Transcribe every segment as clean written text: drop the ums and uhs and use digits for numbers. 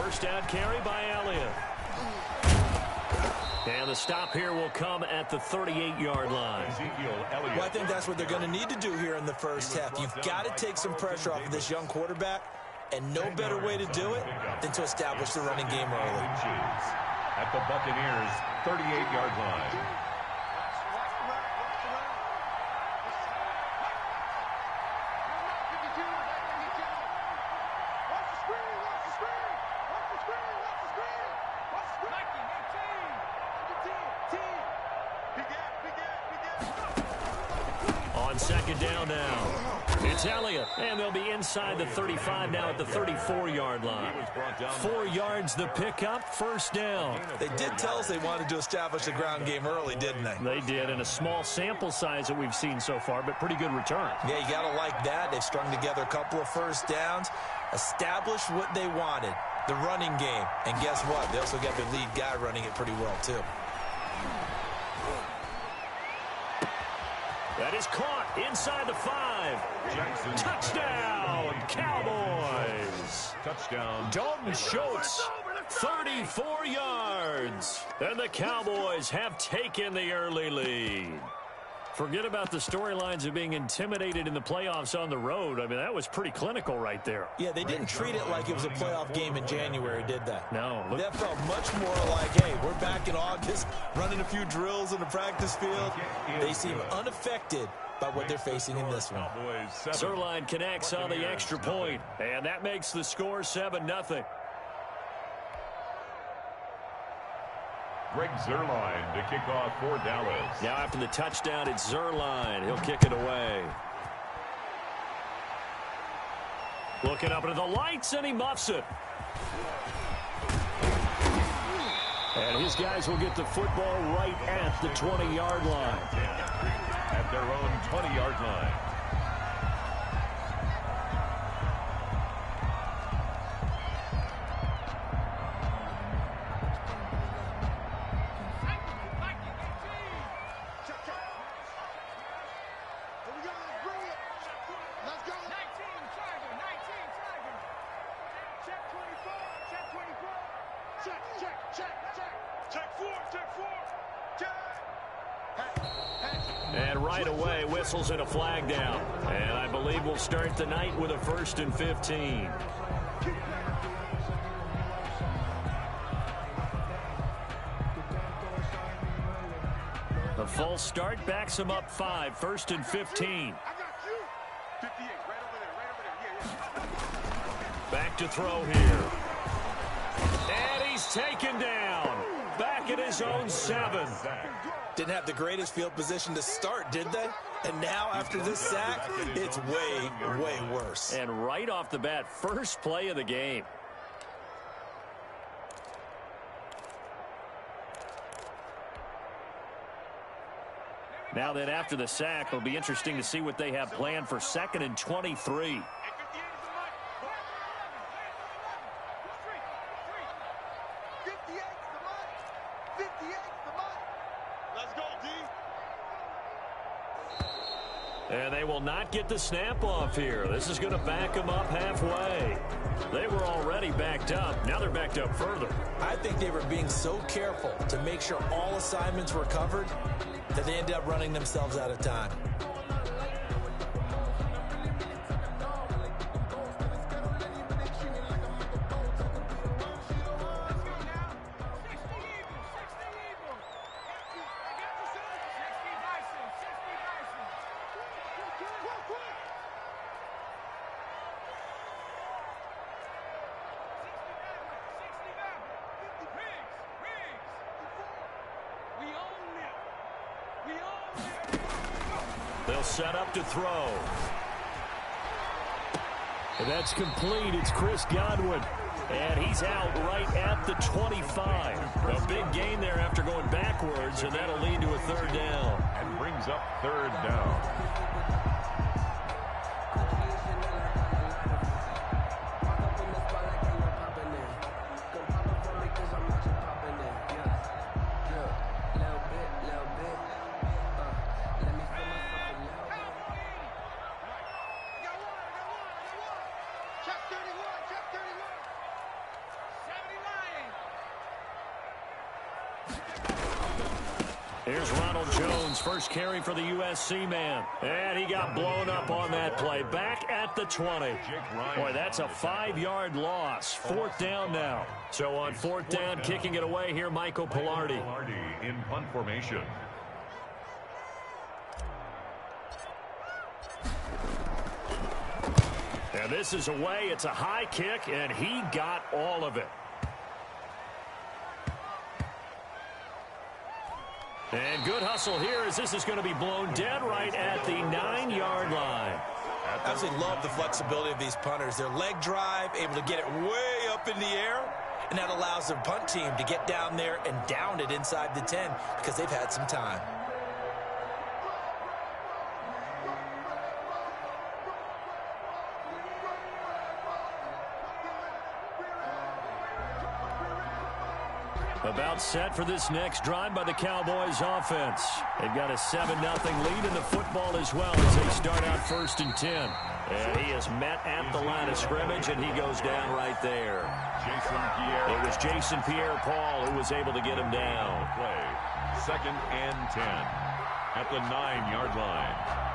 First down carry by Elliott. And the stop here will come at the 38-yard line. Well, I think that's what they're going to need to do here in the first half. You've got to take some pressure off of this young quarterback, and no better way to do it than to establish the running game early. At the Buccaneers' 38-yard line. On second down now, it's Elliott, and they'll be inside the 35 now at the 34-yard line. 4 yards the pickup, first down. They did tell us they wanted to establish the ground game early, didn't they? They did, in a small sample size that we've seen so far, but pretty good return. Yeah, you got to like that. They've strung together a couple of first downs, established what they wanted, the running game. And guess what? They also got their lead guy running it pretty well, too. That is caught inside the 5. Touchdown, Cowboys. Touchdown. Dalton Schultz, 34 yards. And the Cowboys have taken the early lead. Forget about the storylines of being intimidated in the playoffs on the road. I mean, that was pretty clinical right there. Yeah, they didn't treat it like it was a playoff game in January, did they? No. That felt much more like, hey, we're back in August, running a few drills in the practice field. They seem unaffected by what they're facing in this one. Zerline connects on the extra point, and that makes the score 7-0. Greg Zerline to kick off for Dallas. Now after the touchdown, it's Zerline. He'll kick it away. Looking up into the lights, and he muffs it. And his guys will get the football right at the 20-yard line. At their own 20-yard line. And right away, whistles and a flag down. And I believe we'll start the night with a 1st and 15. The false start backs him up 5, 1st and 15. Back to throw here. And he's taken down. Back at his own 7. Didn't have the greatest field position to start, did they? And now, after this sack, it's way, way worse. And right off the bat, first play of the game. Now that after the sack, it'll be interesting to see what they have planned for 2nd and 23. And they will not get the snap off here. This is going to back them up halfway. They were already backed up. Now they're backed up further. I think they were being so careful to make sure all assignments were covered that they ended up running themselves out of time. They'll set up to throw. And that's complete. It's Chris Godwin. And he's out right at the 25. A big gain there after going backwards, and that'll lead to a 3rd down. And brings up 3rd down. Here's Ronald Jones, first carry for the USC man. And he got blown up on that play. Back at the 20. Boy, that's a 5-yard loss. 4th down now. So on 4th down, kicking it away here, Michael Pilardi. In punt formation. And this is away. It's a high kick, and he got all of it. And good hustle here as this is going to be blown dead right at the 9-yard line. I absolutely love the flexibility of these punters. Their leg drive, able to get it way up in the air, and that allows their punt team to get down there and down it inside the 10 because they've had some time. About set for this next drive by the Cowboys offense. They've got a 7-0 lead in the football as well as they start out 1st and 10. And he is met at the line of scrimmage, and he goes down right there. It was Jason Pierre-Paul who was able to get him down. Play 2nd and 10 at the 9-yard line.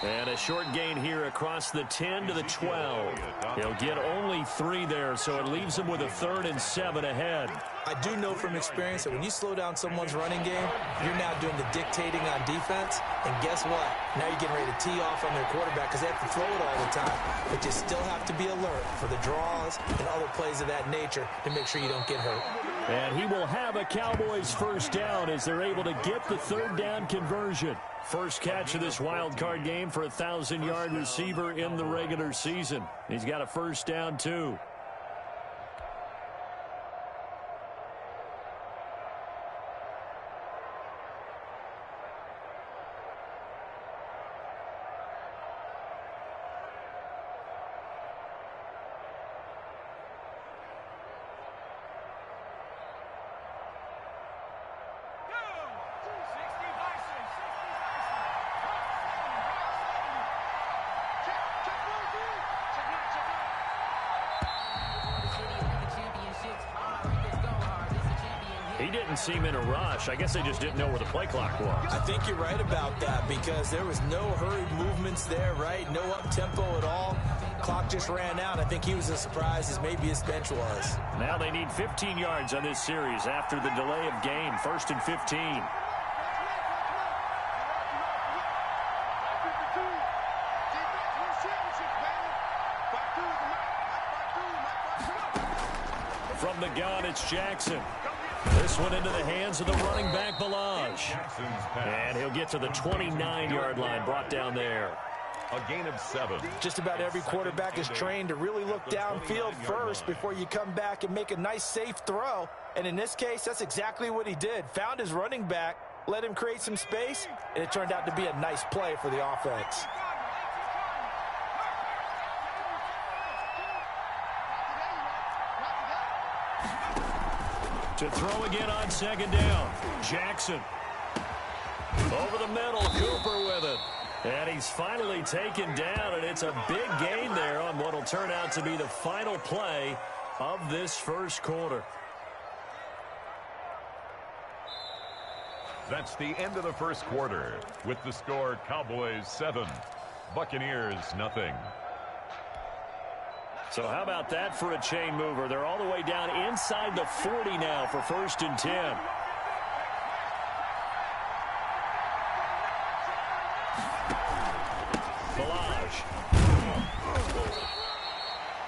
And a short gain here across the 10 to the 12. He'll get only 3 there, so it leaves him with a 3rd and 7 ahead. I do know from experience that when you slow down someone's running game, you're now doing the dictating on defense. And guess what? Now you're getting ready to tee off on their quarterback because they have to throw it all the time. But you still have to be alert for the draws and other plays of that nature to make sure you don't get hurt. And he will have a Cowboys 1st down as they're able to get the 3rd down conversion. First catch of this wild card game for a 1,000-yard receiver in the regular season. He's got a 1st down, too. He didn't seem in a rush. I guess they just didn't know where the play clock was. I think you're right about that because there was no hurried movements there, right? No up-tempo at all. Clock just ran out. I think he was as surprised as maybe his bench was. Now they need 15 yards on this series after the delay of game. 1st and 15. From the gun, it's Jackson. This one into the hands of the running back, Balaj. And he'll get to the 29-yard line, brought down there. A gain of 7. Just about every quarterback is trained to really look downfield first before you come back and make a nice, safe throw. And in this case, that's exactly what he did. Found his running back, let him create some space, and it turned out to be a nice play for the offense. To throw again on 2nd down. Jackson. Over the middle, Cooper with it. And he's finally taken down, and it's a big gain there on what will turn out to be the final play of this 1st quarter. That's the end of the 1st quarter with the score Cowboys 7, Buccaneers 0. So how about that for a chain mover? They're all the way down inside the 40 now for 1st and 10. Balaj.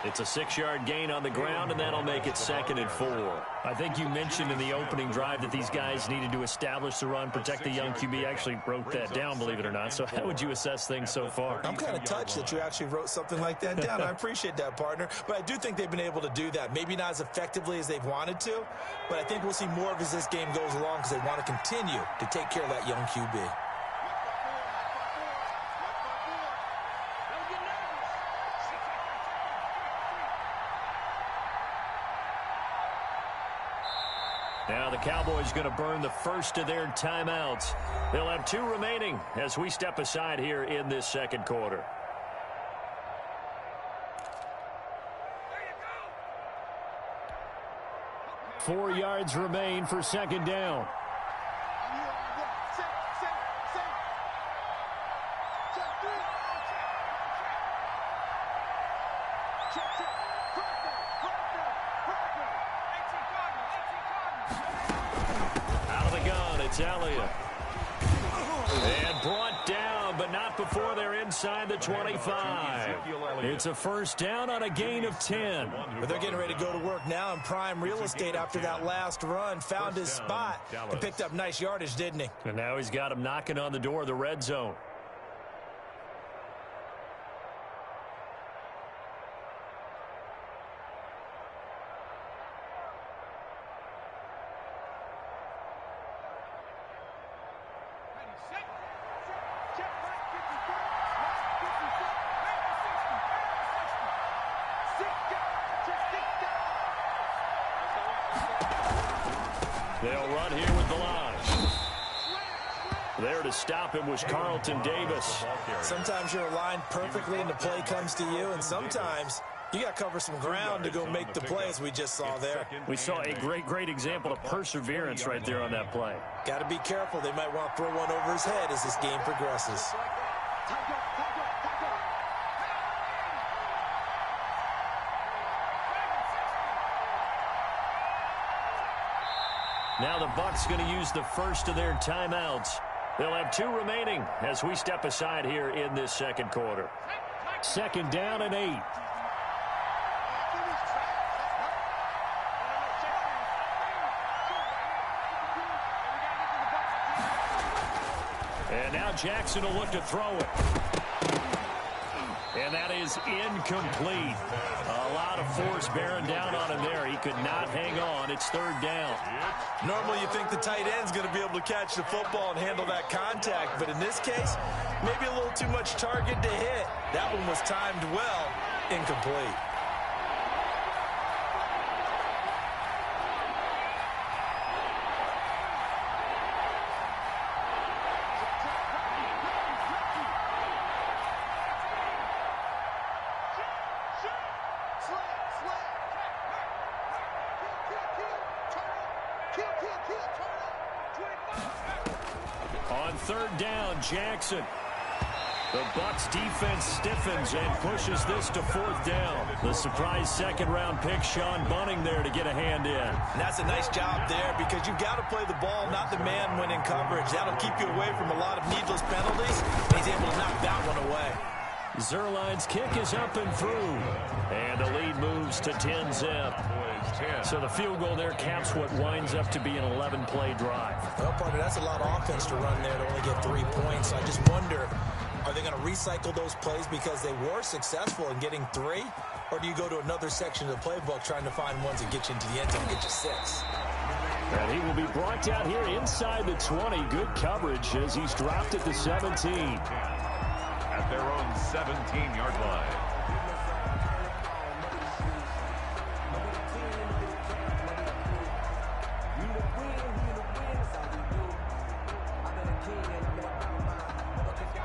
It's a 6-yard gain on the ground, and that'll make it 2nd and 4. I think you mentioned in the opening drive that these guys needed to establish the run, protect the young QB. I actually wrote that down, believe it or not. So how would you assess things so far? I'm kind of touched that you actually wrote something like that down. I appreciate that, partner. But I do think they've been able to do that. Maybe not as effectively as they've wanted to, but I think we'll see more of as this game goes along because they want to continue to take care of that young QB. Now the Cowboys going to burn the first of their timeouts. They'll have 2 remaining as we step aside here in this second quarter. There you go. 4 yards remain for 2nd down. Elliott. And brought down, but not before they're inside the 25. It's a first down on a gain of 10. But they're getting ready to go to work now in prime real estate after that last run. Found his spot and picked up nice yardage, didn't he? And now he's got him knocking on the door of the red zone. They'll run here with the line. There to stop him was Carlton Davis. Sometimes you're aligned perfectly and the play comes to you, and sometimes you got to cover some ground to go make the play, as we just saw there. We saw a great example of perseverance right there on that play. Got to be careful. They might want to throw one over his head as this game progresses. Now the Bucs going to use the first of their timeouts. They'll have 2 remaining as we step aside here in this second quarter. 2nd down and 8. And now Jackson will look to throw it. And that is incomplete. A lot of force bearing down on him there. He could not hang on. It's 3rd down. Normally you think the tight end's going to be able to catch the football and handle that contact, but in this case, maybe a little too much target to hit. That one was timed well, incomplete. On 3rd down, Jackson. The Bucs defense stiffens and pushes this to 4th down. The surprise 2nd-round pick, Sean Bunning, there to get a hand in. And that's a nice job there because you've got to play the ball, not the man when in coverage. That'll keep you away from a lot of needless penalties. He's able to knock that one away. Zerline's kick is up and through. And the lead moves to 10-zip. So the field goal there caps what winds up to be an 11-play drive. Well, partner, that's a lot of offense to run there to only get 3 points. I just wonder, are they going to recycle those plays because they were successful in getting 3? Or do you go to another section of the playbook trying to find ones that get you into the end zone and get you 6? And he will be brought down here inside the 20. Good coverage as he's dropped at the 17. At their own 17-yard line.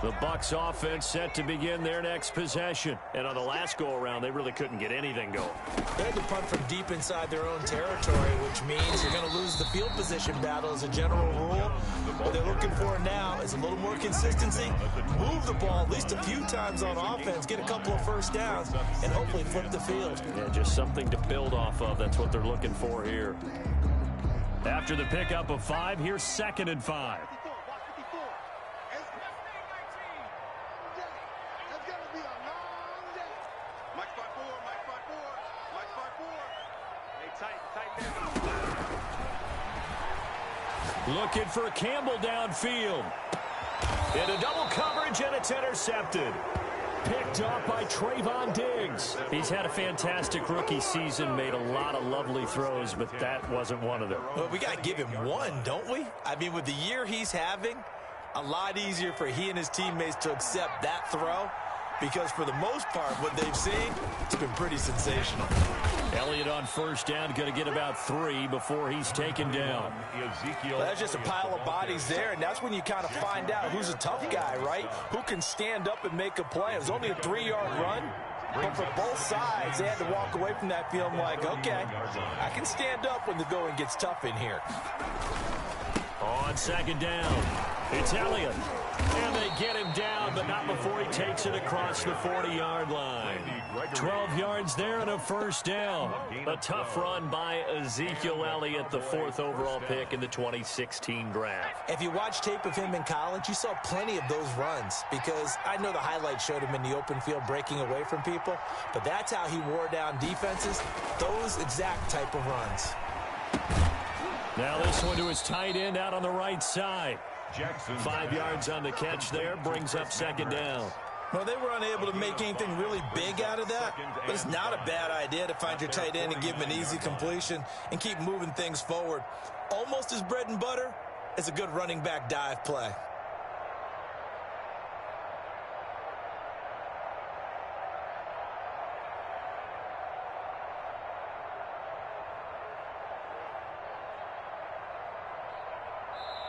The Bucs offense set to begin their next possession. And on the last go-around, they really couldn't get anything going. They had to punt from deep inside their own territory, which means you're going to lose the field position battle as a general rule. What they're looking for now is a little more consistency, move the ball at least a few times on offense, get a couple of first downs, and hopefully flip the field. Yeah, just something to build off of. That's what they're looking for here. After the pickup of 5, here's 2nd and 5. Looking for Campbell downfield. Into double coverage, and it's intercepted. Picked up by Trayvon Diggs. He's had a fantastic rookie season, made a lot of lovely throws, but that wasn't one of them. Well, we got to give him one, don't we? I mean, with the year he's having, a lot easier for he and his teammates to accept that throw, because for the most part, what they've seen, it's been pretty sensational. Elliott on first down, going to get about 3 before he's taken down. Well, that's just a pile of bodies there, and that's when you kind of find out who's a tough guy, right? Who can stand up and make a play. It was only a 3-yard run, but for both sides, they had to walk away from that field like, okay, I can stand up when the going gets tough in here. On second down, it's Elliott. And they get him down, but not before he takes it across the 40-yard line. 12 yards there and a first down. A tough run by Ezekiel Elliott, the 4th overall pick in the 2016 draft. If you watch tape of him in college, you saw plenty of those runs, because I know the highlights showed him in the open field breaking away from people, but that's how he wore down defenses, those exact type of runs. Now this one to his tight end out on the right side. 5 yards on the catch there, brings up second down. Well, they were unable to make anything really big out of that, but it's not a bad idea to find your tight end and give him an easy completion and keep moving things forward. Almost as bread and butter as a good running back dive play.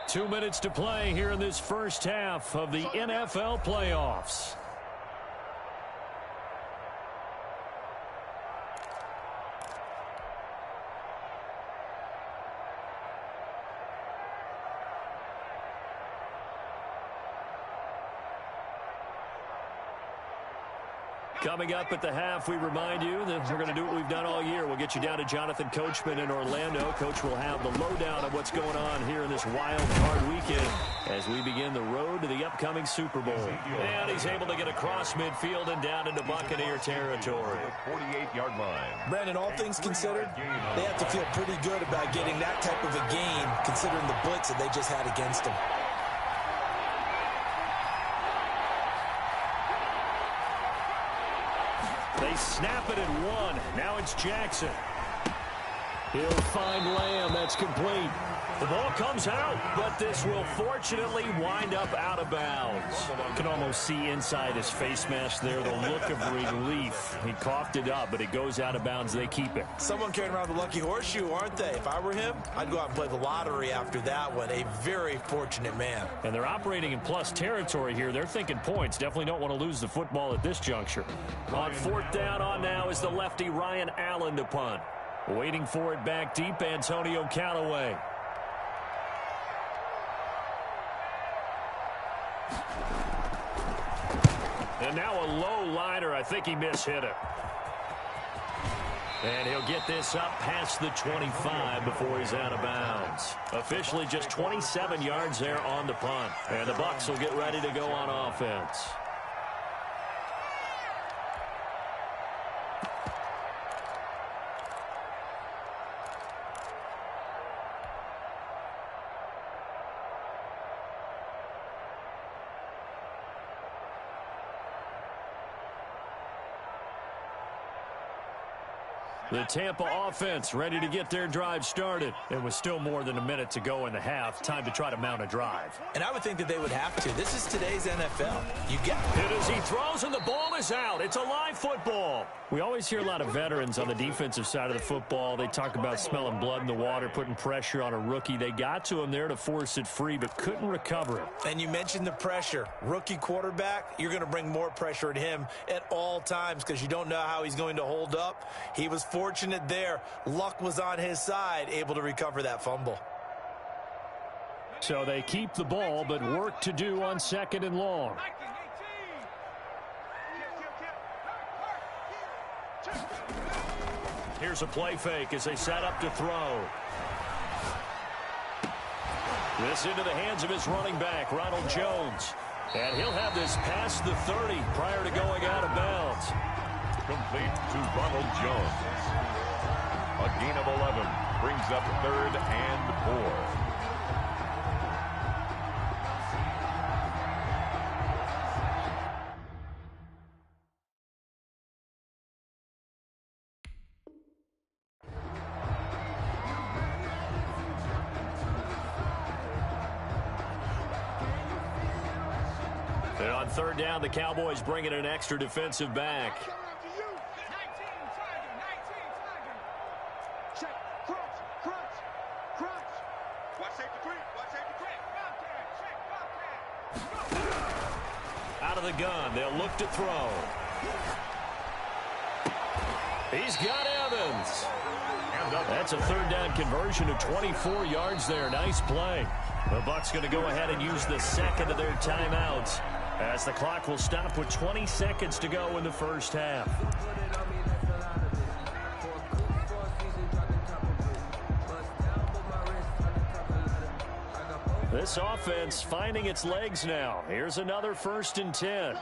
Two minutes to play here in this first half of the NFL playoffs. Coming up at the half, we remind you that we're going to do what we've done all year. We'll get you down to Jonathan Coachman in Orlando. Coach will have the lowdown of what's going on here in this wild card weekend as we begin the road to the upcoming Super Bowl. And he's able to get across midfield and down into Buccaneer territory. 48-yard line. Brandon, all things considered, they have to feel pretty good about getting that type of a gain, considering the blitz that they just had against them. They snap it at 1. Now it's Jackson. He'll find Lamb. That's complete. The ball comes out, but this will fortunately wind up out of bounds. You can almost see inside his face mask there the look of relief. He coughed it up, but it goes out of bounds. They keep it. Someone carrying around the lucky horseshoe, aren't they? If I were him, I'd go out and play the lottery after that one. A very fortunate man. And they're operating in plus territory here. They're thinking points. Definitely don't want to lose the football at this juncture. On fourth down on now is the lefty Ryan Allen to punt. Waiting for it back deep, Antonio Callaway. And now a low liner. I think he mishit it. And he'll get this up past the 25 before he's out of bounds. Officially just 27 yards there on the punt. And the Bucs will get ready to go on offense. The Tampa offense ready to get their drive started. It was still more than a minute to go in the half. Time to try to mount a drive. And I would think that they would have to. This is today's NFL. You get it as he throws and the ball is out. It's a live football. We always hear a lot of veterans on the defensive side of the football. They talk about smelling blood in the water, putting pressure on a rookie. They got to him there to force it free, but couldn't recover it. And you mentioned the pressure. Rookie quarterback, you're going to bring more pressure at him at all times because you don't know how he's going to hold up. He was fortunate there. Luck was on his side, able to recover that fumble. So they keep the ball, but work to do on second and long. Here's a play fake as they set up to throw. This into the hands of his running back, Ronald Jones. And he'll have this past the 30 prior to going out of bounds. Complete to Ronald Jones. A gain of 11 brings up 3rd and 4. And on third down, the Cowboys bring in an extra defensive back. Out of the gun, they'll look to throw. He's got Evans. That's a third down conversion of 24 yards there. Nice play. The Bucs going to go ahead and use the second of their timeouts as the clock will stop with 20 seconds to go in the first half. This offense finding its legs now. Here's another 1st and 10.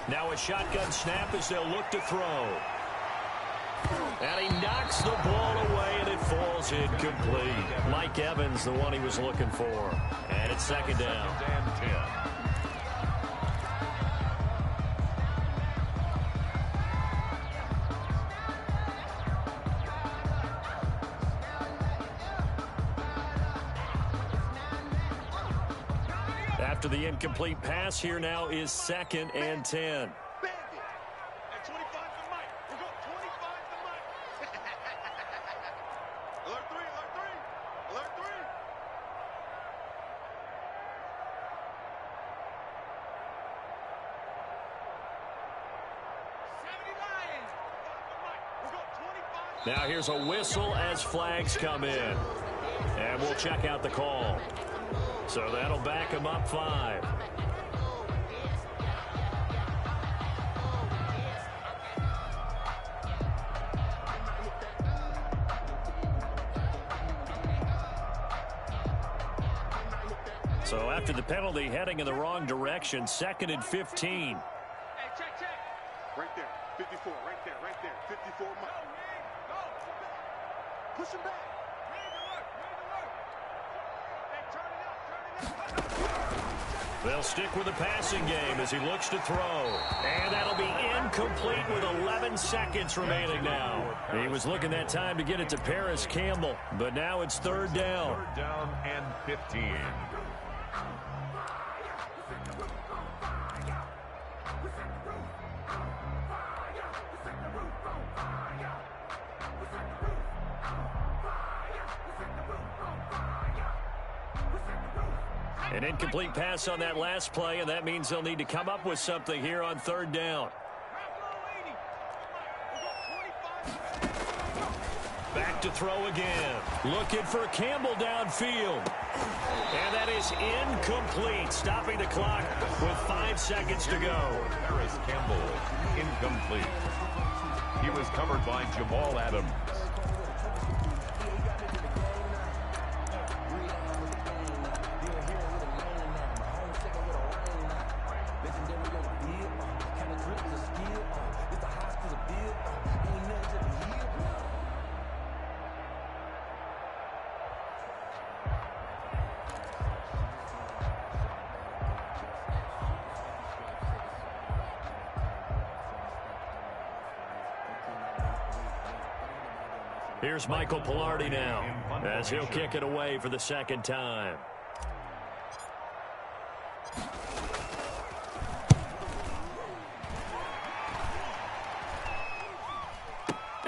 Now a shotgun snap as they'll look to throw. And he knocks the ball away, and it falls incomplete. Mike Evans, the one he was looking for. And it's second down. Second and 10. After the incomplete pass, here now is 2nd and 10. Now here's a whistle as flags come in. And we'll check out the call. So that'll back him up 5. So after the penalty, heading in the wrong direction, 2nd and 15. Right there, 54, right there, 54. Push him back. They'll stick with the passing game as he looks to throw. And that'll be incomplete with 11 seconds remaining now. He was looking that time to get it to Paris Campbell, but now it's 3rd down. 3rd down and 15. An incomplete pass on that last play, and that means they'll need to come up with something here on 3rd down. Back to throw again. Looking for Campbell downfield. And that is incomplete, stopping the clock with 5 seconds to go. Paris Campbell, incomplete. He was covered by Jamal Adams. Here's Michael Pilardi now as he'll kick it away for the 2nd time.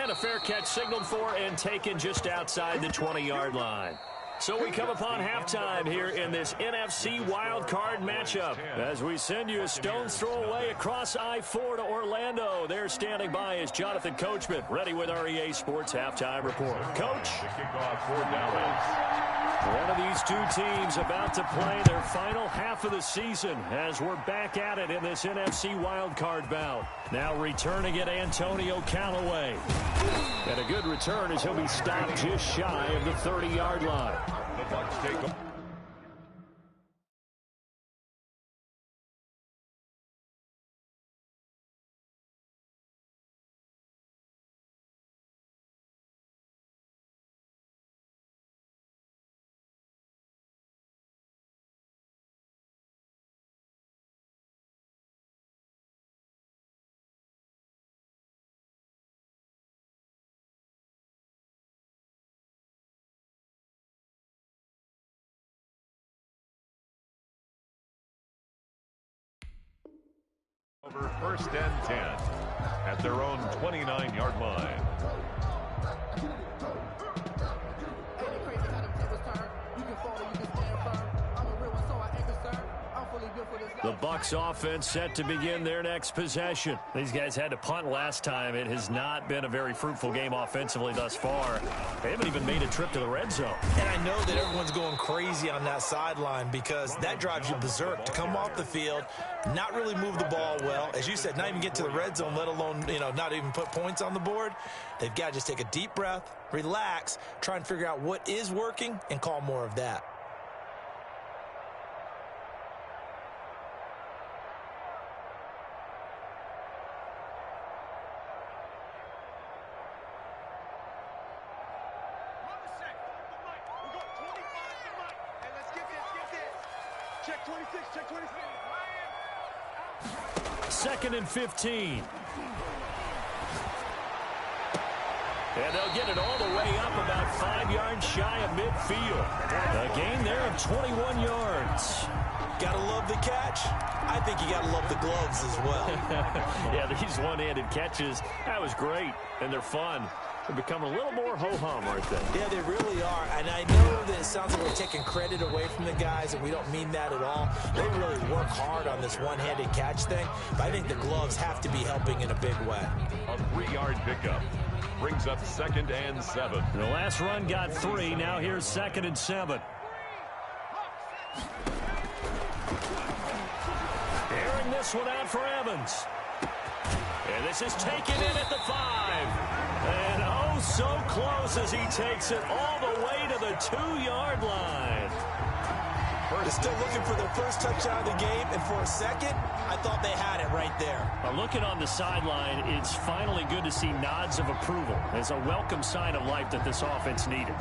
And a fair catch signaled for and taken just outside the 20-yard line. So we come upon halftime here in this NFC wildcard matchup as we send you a stone's throw away across I-4 to Orlando. There standing by is Jonathan Coachman, ready with our EA Sports Halftime Report. Coach? The kickoff for Dallas. One of these two teams about to play their final half of the season as we're back at it in this NFC wildcard bout. Now returning it, Antonio Callaway. And a good return as he'll be stopped just shy of the 30-yard line. The Bucs take For 1st and 10 at their own 29-yard line. The Bucs offense set to begin their next possession. These guys had to punt last time. It has not been a very fruitful game offensively thus far. They haven't even made a trip to the red zone. And I know that everyone's going crazy on that sideline because that drives you berserk to come off the field, not really move the ball well. As you said, not even get to the red zone, let alone, not even put points on the board. They've got to just take a deep breath, relax, try and figure out what is working, and call more of that. Check 26, check 26. 2nd and 15. And they'll get it all the way up about 5 yards shy of midfield. A gain there of 21 yards. Gotta love the catch. I think you gotta love the gloves as well. Yeah, these one-handed catches, that was great, and they're fun. They become a little more ho-hum right there. Yeah, they really are. And I know that it sounds like we're taking credit away from the guys, and we don't mean that at all. They really work hard on this one-handed catch thing, but I think the gloves have to be helping in a big way. A 3-yard pickup brings up 2nd and 7. The last run got 3. Now here's 2nd and 7. Airing this one out for Evans. And this is taken in at the 5. And oh, so close as he takes it all the way to the 2-yard line. They're still looking for their first touchdown of the game, and for a second, I thought they had it right there. Looking on the sideline, it's finally good to see nods of approval. It's a welcome sign of life that this offense needed.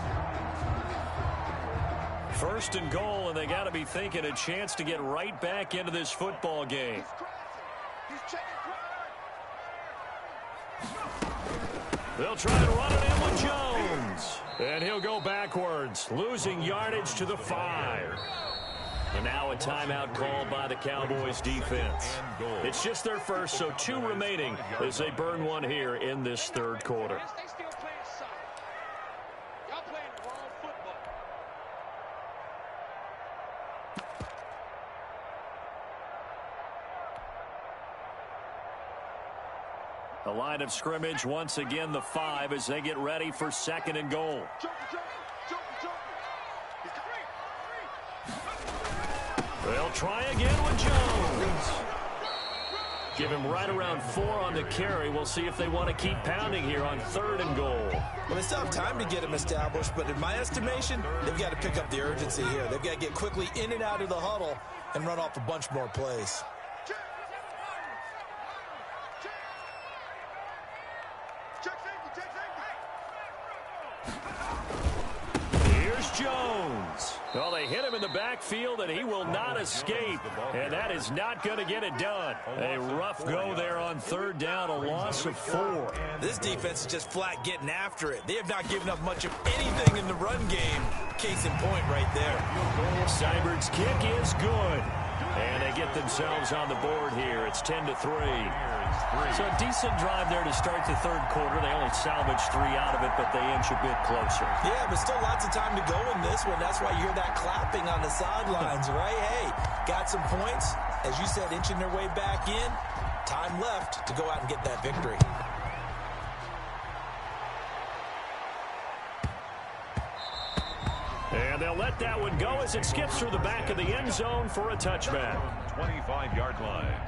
1st and goal, and they got to be thinking a chance to get right back into this football game. He's checking. They'll try to run it in with Jones. And he'll go backwards, losing yardage to the 5. And now a timeout called by the Cowboys defense. It's just their first, so 2 remaining as they burn one here in this 3rd quarter. They still playing solid. Y'all playing wrong football. The line of scrimmage, once again, the 5 as they get ready for 2nd and goal. They'll try again with Jones. Give him right around 4 on the carry. We'll see if they want to keep pounding here on 3rd and goal. Well, they still have time to get him established, but in my estimation, they've got to pick up the urgency here. They've got to get quickly in and out of the huddle and run off a bunch more plays. Here's Jones. Well, they hit him in the backfield, and he will not escape. And that is not going to get it done. A rough go there on 3rd down, a loss of 4. This defense is just flat getting after it. They have not given up much of anything in the run game. Case in point right there. Seibert's kick is good. And they get themselves on the board here. It's 10-3. So a decent drive there to start the 3rd quarter. They only salvaged 3 out of it, but they inch a bit closer. Yeah, but still lots of time to go in this one. That's why you hear that clapping on the sidelines, right? Hey, got some points. As you said, inching their way back in. Time left to go out and get that victory. And they'll let that one go as it skips through the back of the end zone for a touchback. 25-yard line.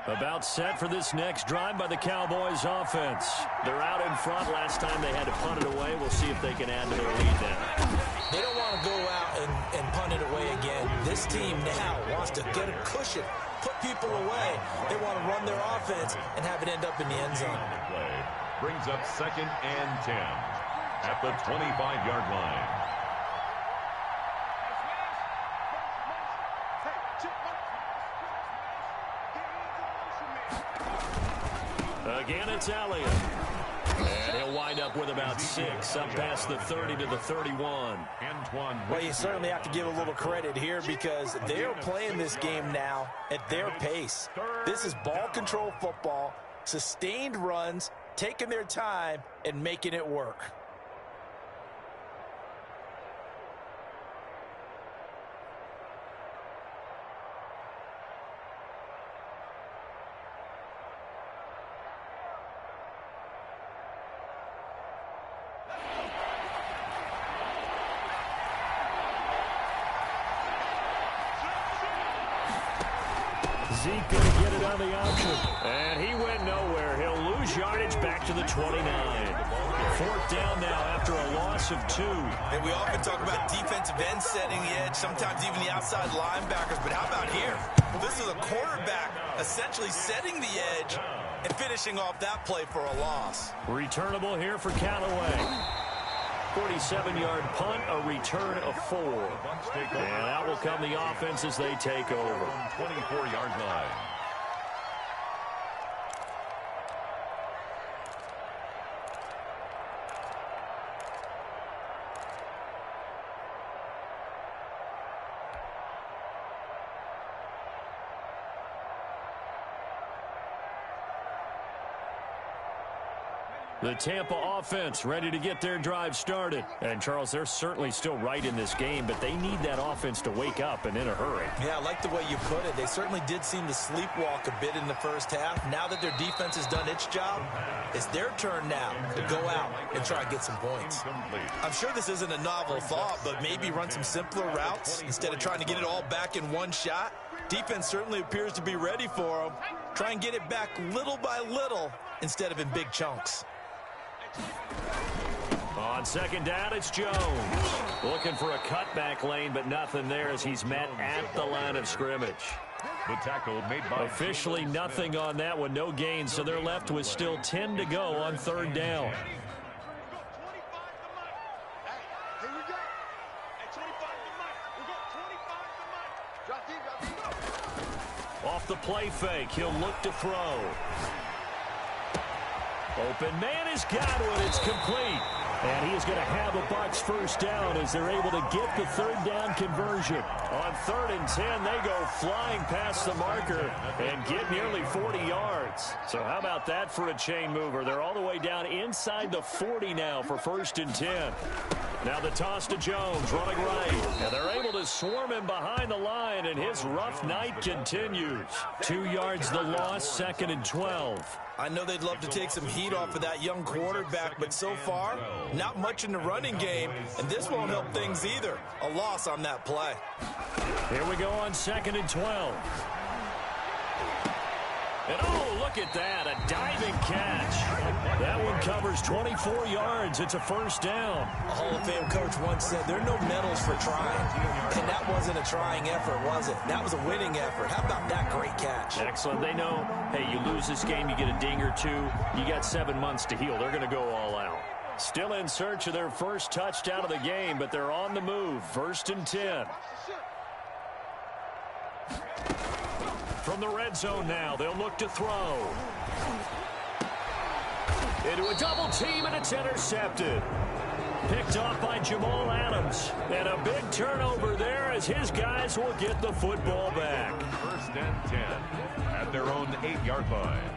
About set for this next drive by the Cowboys offense. They're out in front. Last time they had to punt it away. We'll see if they can add to their lead now. They don't want to go out and punt it away again. This team now wants to get a cushion, put people away. They want to run their offense and have it end up in the end zone. brings up 2nd and 10 at the 25-yard line. Again, it's Elliott. And he'll wind up with about 6, up past the 30 to the 31. Well, you certainly have to give a little credit here because they're playing this game now at their pace. This is ball control football, sustained runs, taking their time, and making it work. Zeke going to get it on the option. And he went nowhere. He'll lose yardage back to the 29. 4th down now after a loss of 2. And we often talk about defensive ends setting the edge, sometimes even the outside linebackers. But how about here? This is a quarterback essentially setting the edge and finishing off that play for a loss. Returnable here for Callaway. 47-yard punt, a return of 4. And out will come the offense as they take over. 24-yard line. The Tampa offense ready to get their drive started. And, Charles, they're certainly still right in this game, but they need that offense to wake up and in a hurry. Yeah, I like the way you put it. They certainly did seem to sleepwalk a bit in the first half. Now that their defense has done its job, it's their turn now to go out and try and get some points. I'm sure this isn't a novel thought, but maybe run some simpler routes instead of trying to get it all back in one shot. Defense certainly appears to be ready for them. Try and get it back little by little instead of in big chunks. On 2nd down, it's Jones. Looking for a cutback lane, but nothing there as he's met at the line of scrimmage. The tackle made by officially nothing on that one, no gain, so they're left with still 10 to go on 3rd down. Off the play fake, he'll look to throw. Open man has got one. It's complete. And he is going to have a Bucs 1st down as they're able to get the 3rd down conversion. On 3rd and 10, they go flying past the marker and get nearly 40 yards. So how about that for a chain mover? They're all the way down inside the 40 now for 1st and 10. Now the toss to Jones, running right. And they're able to swarm him behind the line, and his rough night continues. 2 yards the loss, 2nd and 12. I know they'd love to take some heat off of that young quarterback, but so far, not much in the running game, and this won't help things either. A loss on that play. Here we go on 2nd and 12. And oh, look at that, a diving catch. That one covers 24 yards. It's a 1st down. A Hall of Fame coach once said, there are no medals for trying. And that wasn't a trying effort, was it? That was a winning effort. How about that great catch? Excellent. They know, hey, you lose this game, you get a ding or 2. You got 7 months to heal. They're going to go all out. Still in search of their 1st touchdown of the game, but they're on the move. 1st and 10. From the red zone now, they'll look to throw. Into a double team, and it's intercepted. Picked off by Jamal Adams. And a big turnover there as his guys will get the football back. 1st and 10 at their own 8-yard line.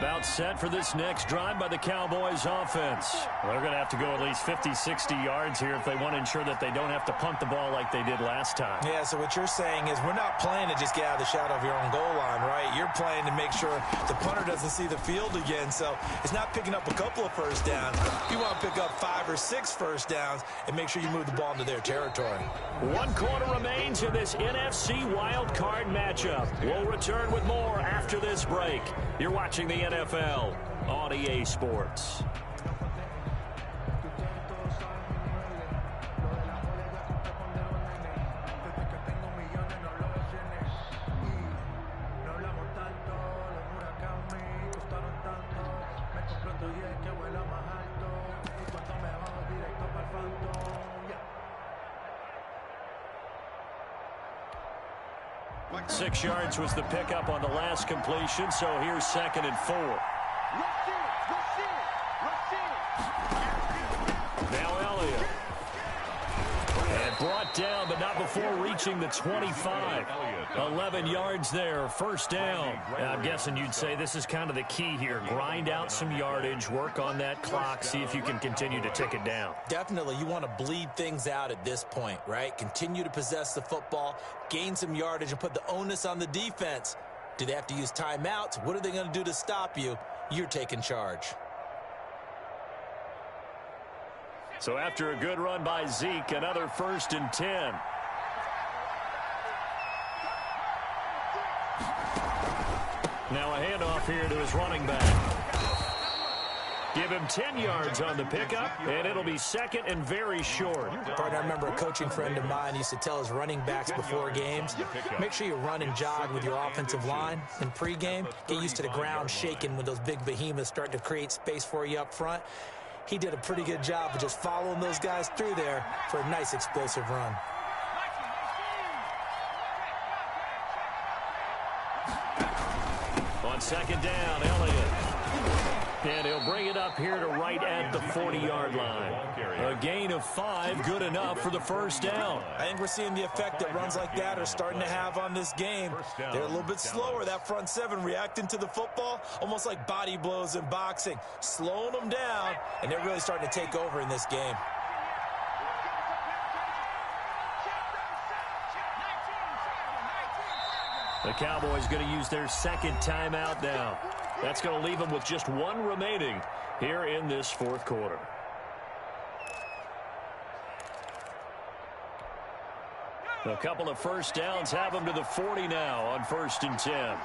About set for this next drive by the Cowboys offense. They're going to have to go at least 50, 60 yards here if they want to ensure that they don't have to punt the ball like they did last time. Yeah, so what you're saying is we're not playing to just get out of the shadow of your own goal line, right? You're playing to make sure the punter doesn't see the field again. So it's not picking up a couple of first downs. You want to pick up 5 or 6 first downs and make sure you move the ball into their territory. 1 quarter remains in this NFC wild card matchup. We'll return with more after this break. You're watching the NFL on EA Sports. Six yards was the pickup on the last completion, so here's 2nd and 4. Now Elliott. And brought down, but not before reaching the 25. 11 yards there, first down. I'm guessing you'd say this is kind of the key here. Grind out some yardage, work on that clock, see if you can continue to tick it down. Definitely, you want to bleed things out at this point, right? Continue to possess the football, gain some yardage, and put the onus on the defense. Do they have to use timeouts? What are they going to do to stop you? You're taking charge. So after a good run by Zeke, another 1st and 10. Now a handoff here to his running back. Give him 10 yards on the pickup, and it'll be 2nd and very short. Partner, I remember a coaching friend of mine used to tell his running backs before games, make sure you run and jog with your offensive line in pregame. Get used to the ground shaking when those big behemoths start to create space for you up front. He did a pretty good job of just following those guys through there for a nice explosive run. On 2nd down, Elliott. And he'll bring it up here to right at the 40-yard line. A gain of 5, good enough for the first down. I think we're seeing the effect that runs like that are starting to have on this game. They're a little bit slower, that front 7, reacting to the football, almost like body blows in boxing, slowing them down, and they're really starting to take over in this game. The Cowboys going to use their 2nd timeout now. That's going to leave them with just 1 remaining here in this 4th quarter. A couple of first downs have them to the 40 now on 1st and 10.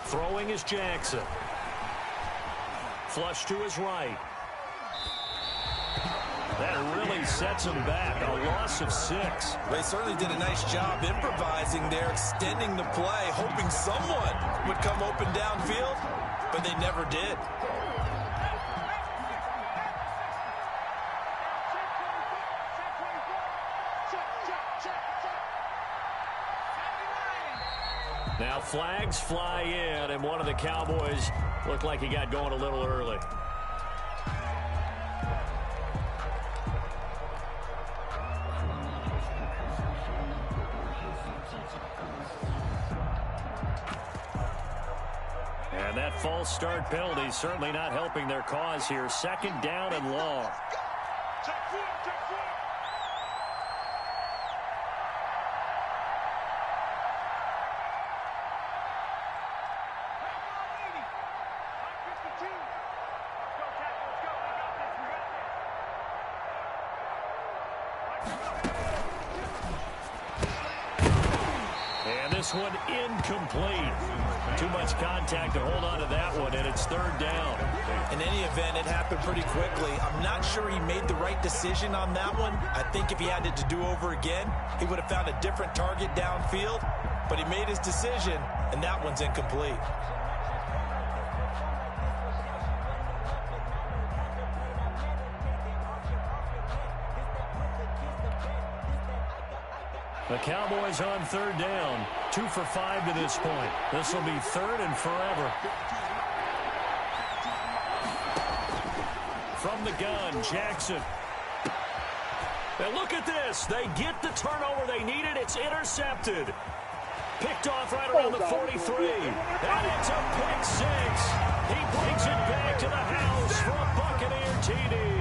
Throwing is Jackson. Flush to his right. That really sets him back. A loss of 6. They certainly did a nice job improvising there, extending the play, hoping someone would come open downfield, but they never did. Now flags fly in, and one of the Cowboys looked like he got going a little early. And that false start penalty certainly not helping their cause here. 2nd down and long. This one incomplete. Too much contact to hold on to that one, and it's 3rd down. In any event, it happened pretty quickly. I'm not sure he made the right decision on that one. I think if he had it to do over again, he would have found a different target downfield. But he made his decision, and that one's incomplete. The Cowboys on third down. 2 for 5 to this point. This will be third and forever. From the gun, Jackson. And look at this. They get the turnover they needed. It's intercepted. Picked off right around the 43. And it's a pick six. He brings it back to the house for a Buccaneer TD.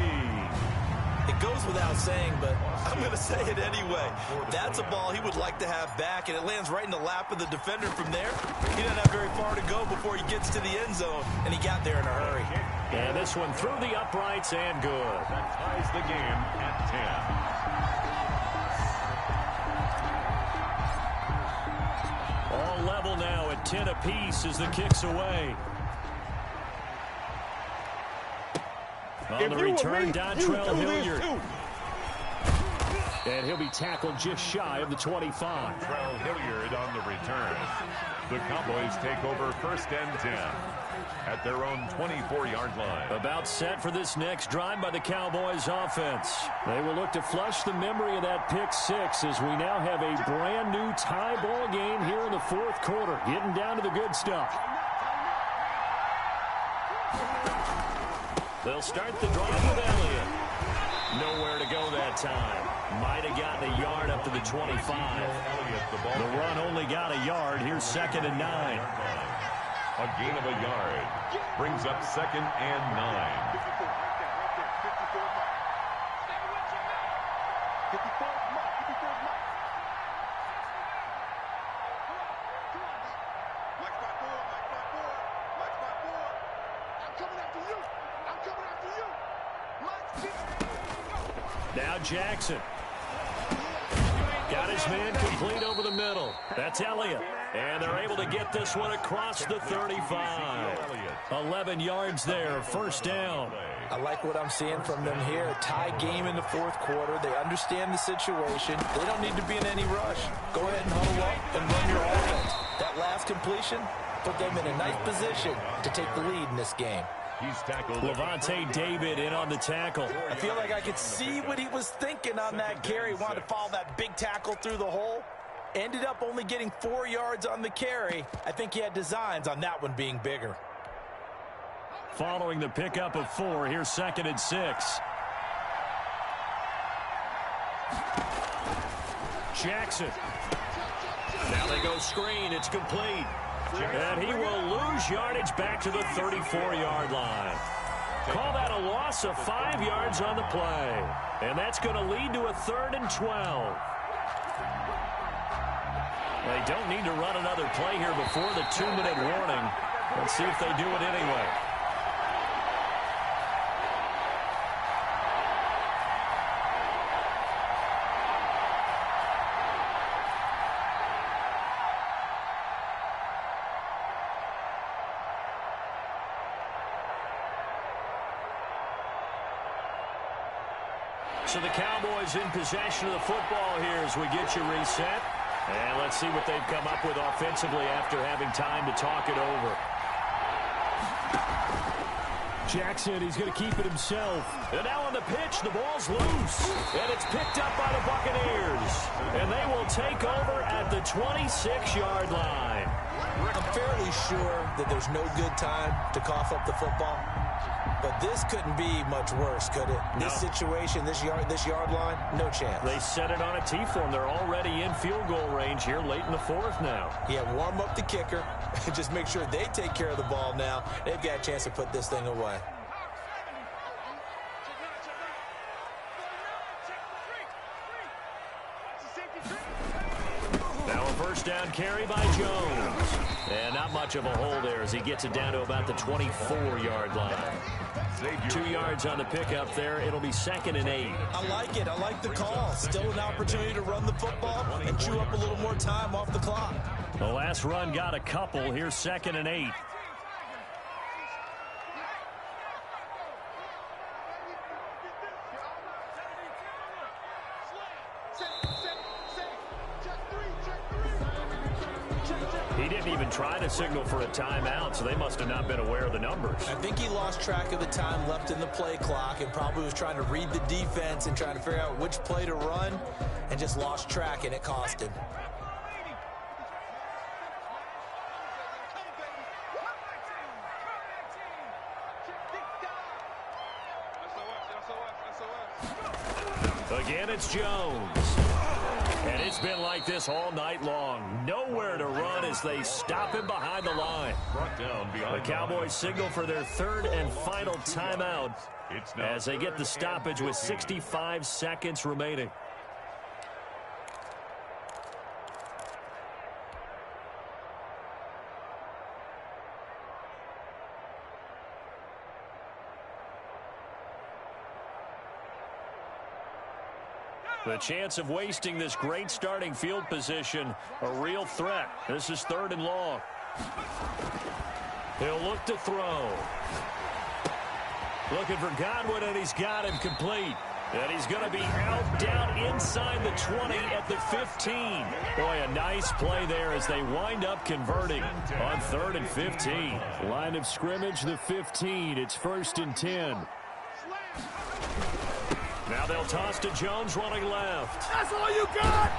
It goes without saying, but I'm going to say it anyway. That's a ball he would like to have back, and it lands right in the lap of the defender from there. He doesn't have very far to go before he gets to the end zone, and he got there in a hurry. And this one through the uprights and good. That ties the game at 10. All level now at 10 apiece as the kick's away. On the return, Dontrell Hilliard. And he'll be tackled just shy of the 25. Dontrell Hilliard on the return. The Cowboys take over first and 10 at their own 24-yard line. About set for this next drive by the Cowboys offense. They will look to flush the memory of that pick six as we now have a brand new tie ball game here in the fourth quarter. Getting down to the good stuff. They'll start the drive with Elliott. Nowhere to go that time. Might have gotten a yard up to the 25. The run only got a yard. Here's 2nd and 9. A gain of a yard brings up 2nd and 9. Now Jackson. Got his man complete over the middle. That's Elliott. And they're able to get this one across the 35. 11 yards there, first down. I like what I'm seeing from them here. A tie game in the fourth quarter. They understand the situation. They don't need to be in any rush. Go ahead and huddle up and run your offense. That last completion put them in a nice position to take the lead in this game. He's tackled. Levante David in on the tackle. I feel like I could see what he was thinking on that carry. Wanted to follow that big tackle through the hole. Ended up only getting 4 yards on the carry. I think he had designs on that one being bigger. Following the pickup of 4, here's 2nd and 6. Jackson. Now they go screen. It's complete. And he will lose yardage back to the 34-yard line. Call that a loss of 5 yards on the play. And that's going to lead to a 3rd and 12. They don't need to run another play here before the 2-minute warning. Let's see if they do it anyway. So the Cowboys in possession of the football here as we get you reset. And let's see what they've come up with offensively after having time to talk it over. Jackson, he's going to keep it himself. And now on the pitch, the ball's loose. And it's picked up by the Buccaneers. And they will take over at the 26-yard line. I'm fairly sure that there's no good time to cough up the football. But this couldn't be much worse, could it? No. This situation, this yard line, no chance. They set it on a T-form. They're already in field goal range here late in the fourth now. Yeah, warm up the kicker. Just make sure they take care of the ball now. They've got a chance to put this thing away. Now a first down carry by Jones. And not much of a hole there as he gets it down to about the 24-yard line. 2 yards on the pickup there. It'll be 2nd and 8. I like it. I like the call. Still an opportunity to run the football and chew up a little more time off the clock. The last run got a couple. Here's 2nd and 8. He didn't even try to signal for a timeout, so they must have not been aware of the numbers. I think he lost track of the time left in the play clock and probably was trying to read the defense and trying to figure out which play to run and just lost track, and it cost him. Again, it's Jones. And it's been like this all night long. Nowhere to run as they stop him behind the line. Brought down behind the Cowboys signal for their third and final timeout as they get the stoppage with 65 seconds remaining. The chance of wasting this great starting field position, a real threat. This is 3rd and long. He'll look to throw. Looking for Godwin, and he's got him complete. And he's going to be out down inside the 20 at the 15. Boy, a nice play there as they wind up converting on 3rd and 15. Line of scrimmage, the 15. It's 1st and 10. Now they'll toss to Jones running left. That's all you got!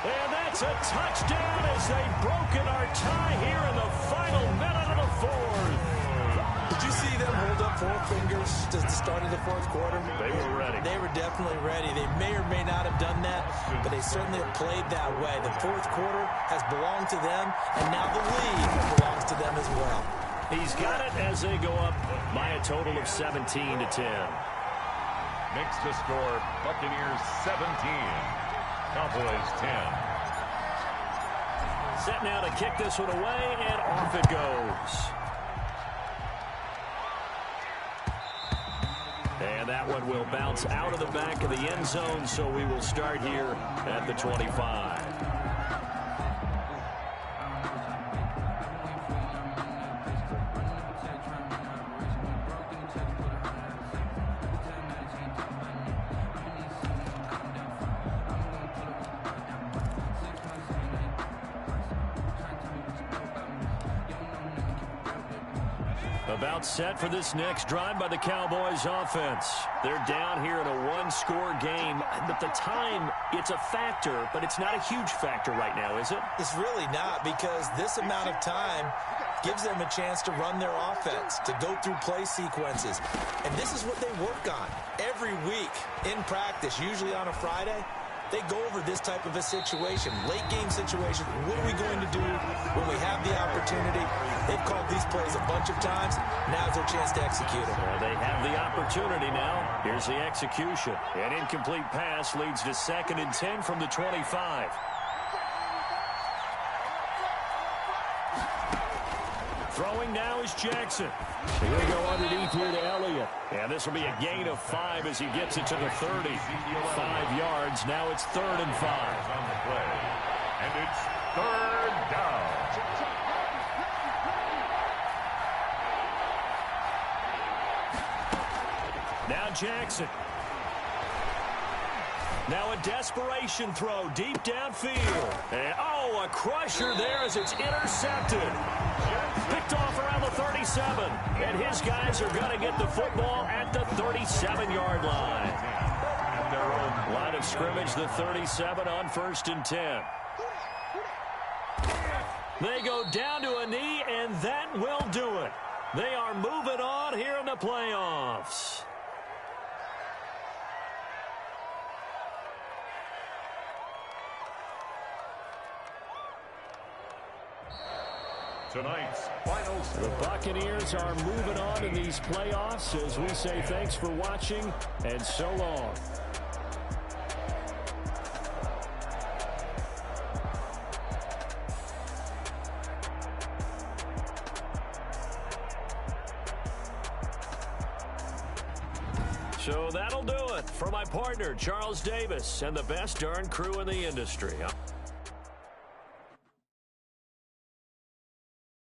And that's a touchdown as they've broken our tie here in the final minute of the 4th. Did you see them hold up 4 fingers at the start of the 4th quarter? They were ready. They were definitely ready. They may or may not have done that, but they certainly have played that way. The 4th quarter has belonged to them, and now the lead belongs to them as well. He's got it as they go up by a total of 17 to 10. Makes the score Buccaneers 17, Cowboys 10. Set now to kick this one away, and off it goes. And that one will bounce out of the back of the end zone, so we will start here at the 25. About set for this next drive by the Cowboys offense. They're down here in a 1-score game, but the time, it's a factor, but it's not a huge factor right now, is it? It's really not, because this amount of time gives them a chance to run their offense, to go through play sequences. And this is what they work on every week in practice, usually on a Friday. They go over this type of a situation, late game situation. What are we going to do when we have the opportunity? They've called these plays a bunch of times. Now's their chance to execute them. Well, they have the opportunity now. Here's the execution. An incomplete pass leads to 2nd and 10 from the 25. Throwing now is Jackson. They're going to go underneath here to Elliott. And this will be a gain of 5 as he gets it to the 30. 5 yards. Now it's 3rd and 5. On the play. And it's 3rd down. Now Jackson. Now a desperation throw deep downfield. And, oh, a crusher there as it's intercepted. Picked off around the 37. And his guys are going to get the football at the 37-yard line. At their own line of scrimmage, the 37 on 1st and 10. They go down to a knee, and that will do it. They are moving on here in the playoffs. tonight's final score. The Buccaneers are moving on in these playoffs as we say thanks for watching and so long. So that'll do it for my partner, Charles Davis, and the best darn crew in the industry.